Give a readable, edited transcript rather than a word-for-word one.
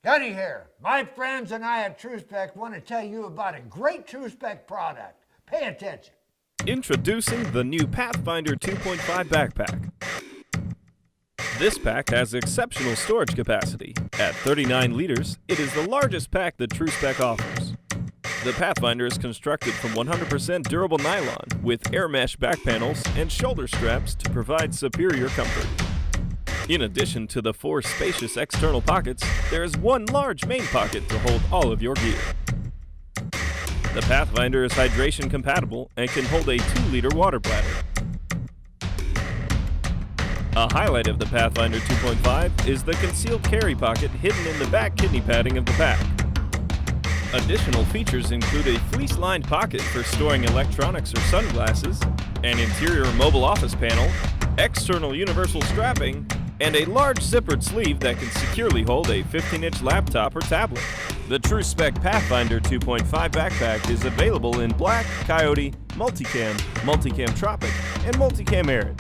Gunny here. My friends and I at Tru-Spec want to tell you about a great Tru-Spec product. Pay attention. Introducing the new Pathfinder 2.5 backpack. This pack has exceptional storage capacity. At 39 liters, it is the largest pack that Tru-Spec offers. The Pathfinder is constructed from 100% durable nylon with air mesh back panels and shoulder straps to provide superior comfort. In addition to the 4 spacious external pockets, there is one large main pocket to hold all of your gear. The Pathfinder is hydration compatible and can hold a 2-liter water bladder. A highlight of the Pathfinder 2.5 is the concealed carry pocket hidden in the back kidney padding of the pack. Additional features include a fleece-lined pocket for storing electronics or sunglasses, an interior mobile office panel, external universal strapping, and a large zippered sleeve that can securely hold a 15-inch laptop or tablet. The Tru-Spec Pathfinder 2.5 backpack is available in Black, Coyote, Multicam, Multicam Tropic, and Multicam Arid.